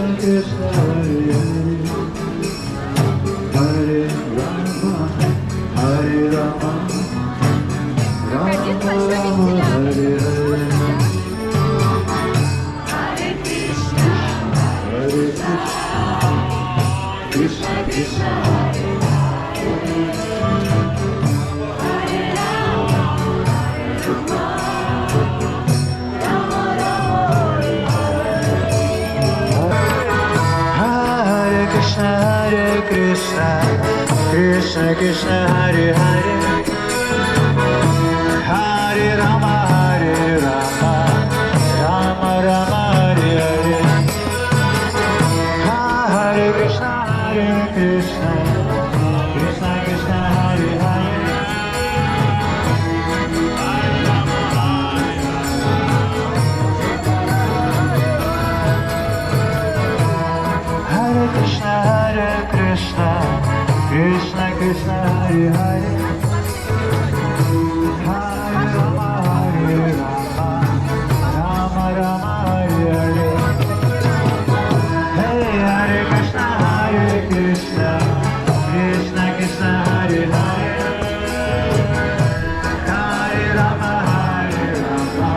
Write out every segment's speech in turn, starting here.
Krishna Hare Hare Hare Rama Rama Rama Hare Hare Hare Krishna Krishna Hare Krishna, Krishna Krishna Hare Hare, Hare Rama Hare Rama, Rama Rama Hare Hare, Hare Krishna Hare Krishna, Krishna Krishna Hare Hare, Hare Krishna Hare Krishna, Krishna Krishna Hare Hare, Hare Rama Hare Rama, Rama Rama Hare Hare, Hey Hare Krishna Hare Krishna, Krishna Krishna Hare Hare, Hare Rama Hare Rama,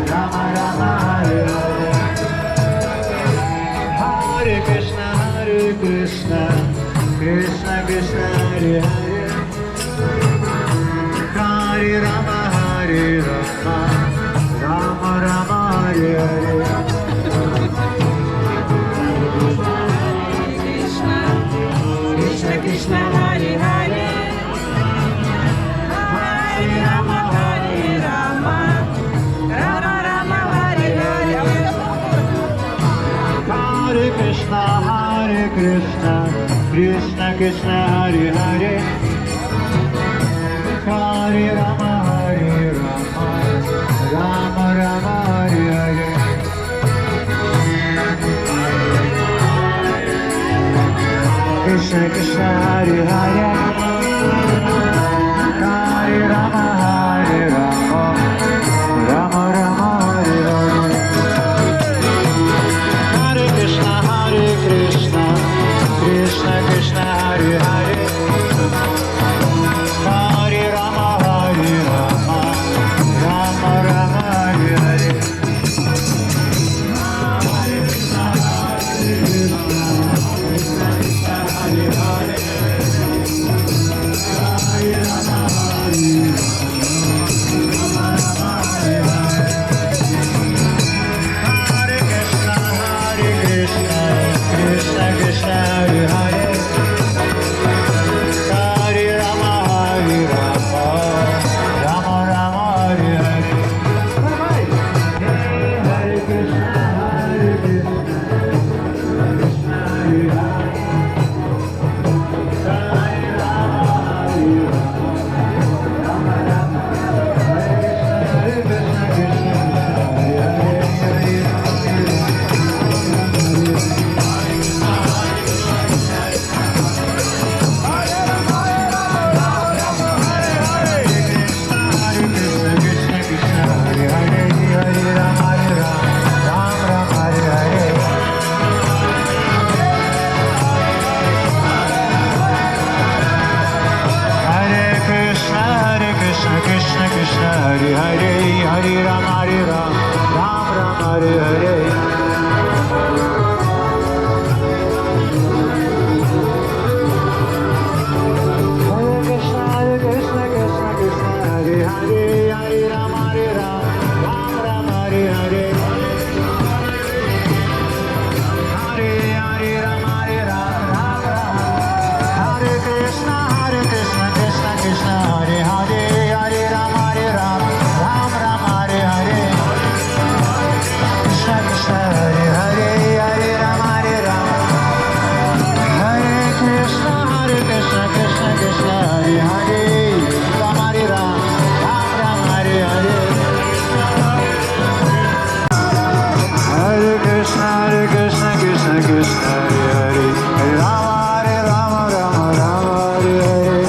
Rama Rama Hare Hare, Hare Krishna Hare Krishna, Krishna Krishna Hare Hare, Hare Rama Hare Rama, Rama Rama Hare Hare, Krishna, Krishna Krishna Hare Hare, Hare Rama Hare Rama, Rama Rama Hare Hare. Hare Krishna Hare Krishna, Krishna Krishna Hare Hare, Hare Rama Hare Rama, Rama Rama Hare Hare, Krishna Krishna Hare Hare, Hare Rama Hare Rama, Rama Rama Hare Hare, Hare Krishna Hare Krishna, Krishna Krishna Hare Hare, Hare Rama Hare Rama, Rama Rama Hare Hare, Hare Krishna Hare Krishna, Krishna Krishna Hare Hare, Hare Rama Hare Rama, Rama Hare Hare, Hare Krishna Hare Krishna, Krishna Krishna Hare Hare, Hare Rama Hare Rama, Rama Rama Hare Hare, Hare Krishna Hare Krishna, Krishna Hare Hare, Hare Rama Hare Rama, Rama Rama Hare Krishna, Krishna Hare Hare, Hare Krishna Krishna Hare Hare, Hare Rama Hare Rama, Ram Ram Hare Hare. Hare Krishna Krishna Krishna Hare Hare, Hare Rama Hare Rama, Ram Ram Hare Hare. Hare Hare Rama Hare Rama, Ram Ram. Hare Krishna Krishna Krishna Hare Hare, Hare Rama Hare Rama, Ram Ram Hare Hare. Krishna Krishna Hare Hare, Hare Rama Hare Rama. Hare Krishna Krishna Krishna Hare Hare, Rama Hare Rama, Ram Ram Hare Hare. Hare Krishna Krishna Krishna Hare Hare, Hare Rama Hare Rama, Rama Rama Hare Hare.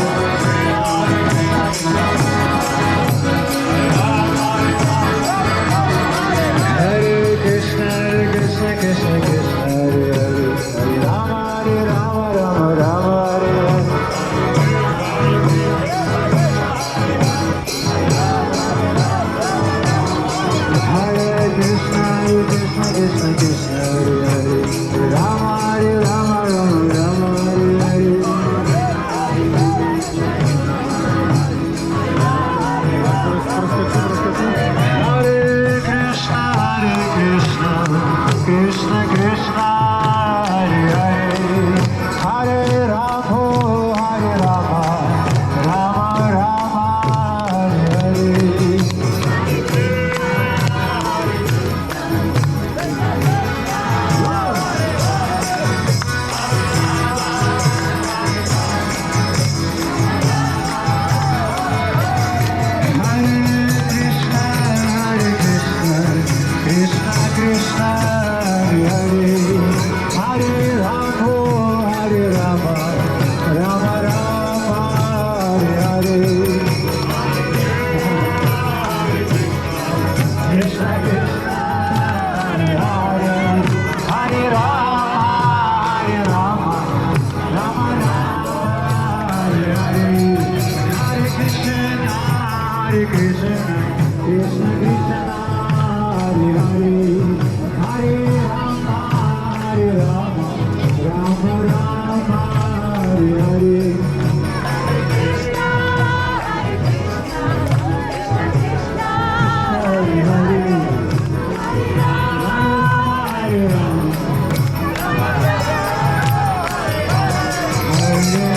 Hare Krishna Krishna Krishna Krishna Krishna Hare Hare Hare Rama Rama Rama Hare Hare Hare Krishna Krishna Krishna Hare Hare Hare Rama Rama Rama Hare Hare Hare Hare Hare Rama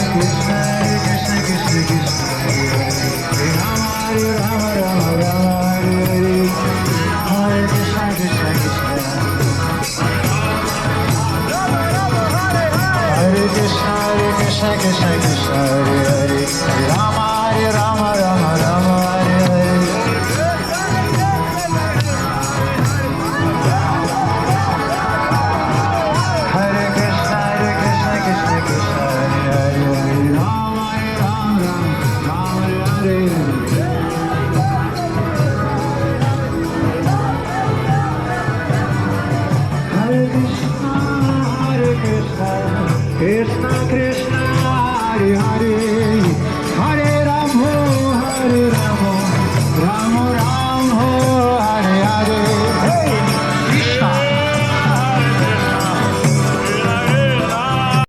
Hare Krishna Krishna Krishna Krishna Hare Hare Rama Rama Rama Hare Hare Hare Krishna Krishna Krishna Hare Krishna Krishna Krishna Hare Hare